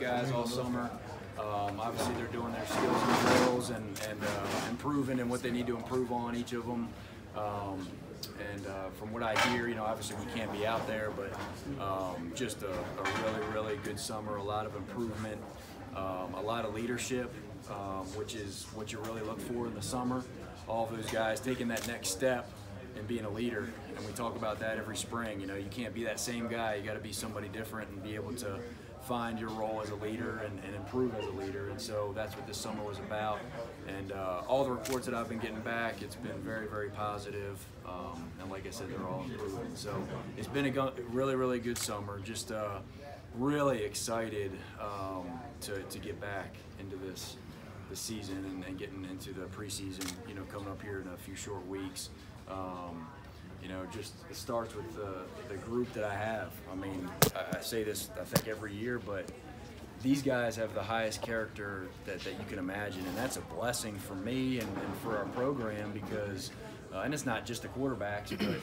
guys all summer. Obviously, they're doing their skills and drills and improving in what they need to improve on, each of them. From what I hear, obviously we can't be out there, but just a really, really good summer, a lot of improvement, a lot of leadership, which is what you really look for in the summer. All of those guys taking that next step and being a leader, and we talk about that every spring. You can't be that same guy. You got to be somebody different and be able to find your role as a leader and improve as a leader. And so that's what this summer was about. And all the reports that I've been getting back, it's been very, very positive. And like I said, they're all improving. So it's been a really, really good summer. Just really excited to get back into this season and getting into the preseason, coming up here in a few short weeks. Just it starts with the group that I have. I mean, I say this, I think, every year, but these guys have the highest character that you can imagine, and that's a blessing for me and for our program because, and it's not just the quarterbacks, but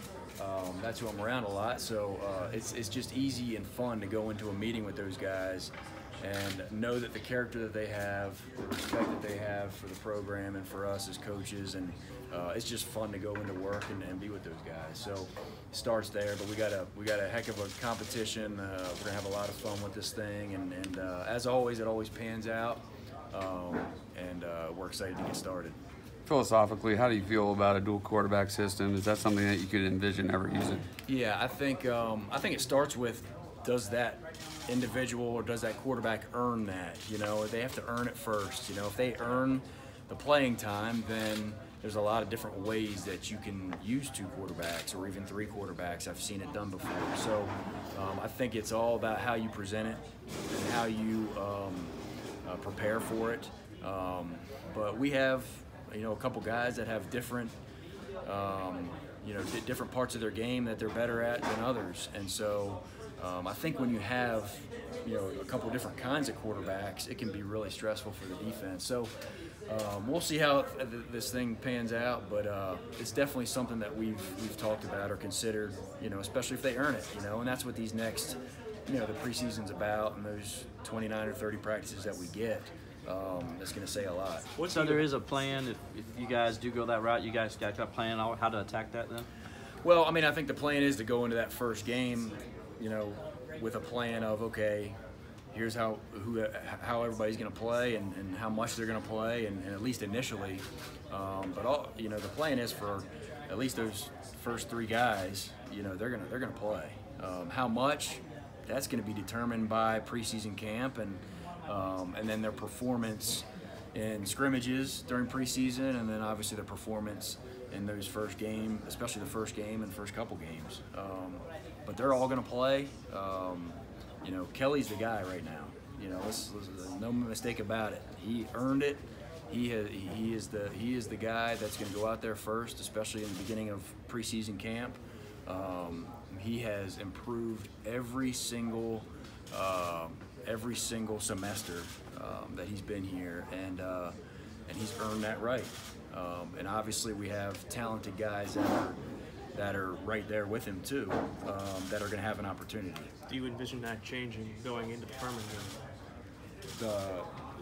that's who I'm around a lot, so it's just easy and fun to go into a meeting with those guys and know that the character that they have, the respect that they have for the program and for us as coaches, and it's just fun to go into work and be with those guys. So it starts there, but we got a heck of a competition. We're gonna have a lot of fun with this thing, and as always, it always pans out, and we're excited to get started. Philosophically, how do you feel about a dual quarterback system? Is that something that you could envision ever using? Yeah, I think it starts with, does that individual or does that quarterback earn that? They have to earn it first. If they earn the playing time, then there's a lot of different ways that you can use two quarterbacks or even three quarterbacks. I've seen it done before. So I think it's all about how you present it and how you prepare for it. But we have, a couple guys that have different, different parts of their game that they're better at than others. And so I think when you have, a couple different kinds of quarterbacks, it can be really stressful for the defense. So we'll see how this thing pans out, but it's definitely something that we've talked about or considered, especially if they earn it, and that's what these next, the preseason's about, and those 29 or 30 practices that we get. That's going to say a lot. So there is a plan. If you guys do go that route, you guys got a plan on how to attack that then? Well, I mean, I think the plan is to go into that first game, with a plan of, okay, here's how everybody's going to play and how much they're going to play, and at least initially. But the plan is for at least those first three guys, they're going to play. How much? That's going to be determined by preseason camp and then their performance in scrimmages during preseason, and then obviously their performance in those first game, especially the first game and first couple games. But they're all going to play. Kelly's the guy right now. There's no mistake about it. He earned it. He is the guy that's going to go out there first, especially in the beginning of preseason camp. He has improved every single semester that he's been here, and he's earned that right. And obviously, we have talented guys that are right there with him too, that are going to have an opportunity. Do you envision that changing going into the Furman game?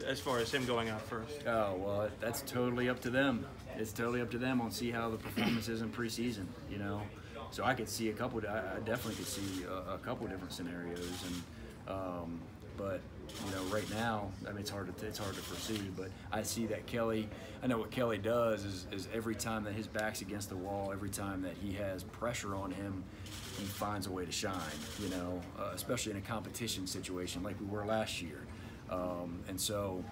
As far as him going out first? Oh, well, that's totally up to them. It's totally up to them on see how the performance is in preseason, So I definitely could see a couple different scenarios, and but right now, I mean, it's hard to foresee. But I see that Kelly. I know what Kelly does is every time that his back's against the wall, every time that he has pressure on him, he finds a way to shine. Especially in a competition situation like we were last year. And so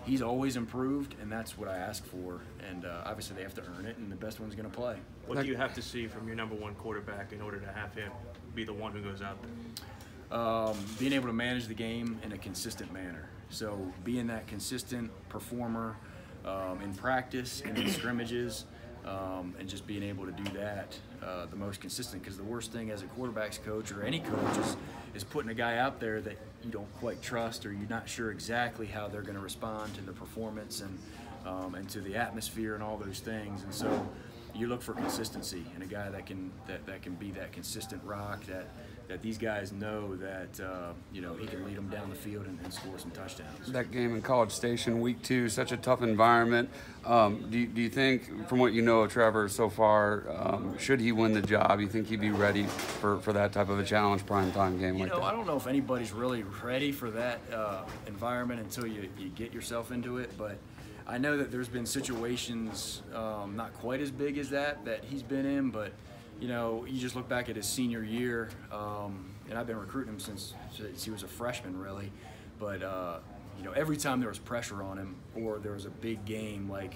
he's always improved, and that's what I ask for. And obviously they have to earn it, and the best one's going to play. What do you have to see from your number one quarterback in order to have him be the one who goes out there? Being able to manage the game in a consistent manner. So being that consistent performer in practice and in scrimmages, and just being able to do that the most consistent. Because the worst thing as a quarterback's coach or any coach is putting a guy out there that you don't quite trust, or you're not sure exactly how they're going to respond to the performance and to the atmosphere and all those things. And so you look for consistency in a guy that can be that consistent rock, that these guys know that you know, he can lead them down the field and score some touchdowns. That game in College Station, week 2, such a tough environment. Do you think, from what you know of Trevor so far, should he win the job, you think he'd be ready for that type of a challenge primetime game like that? I don't know if anybody's really ready for that environment until you get yourself into it, but I know that there's been situations not quite as big as that he's been in, but you know, you just look back at his senior year, and I've been recruiting him since he was a freshman, really. But you know, every time there was pressure on him, or there was a big game, like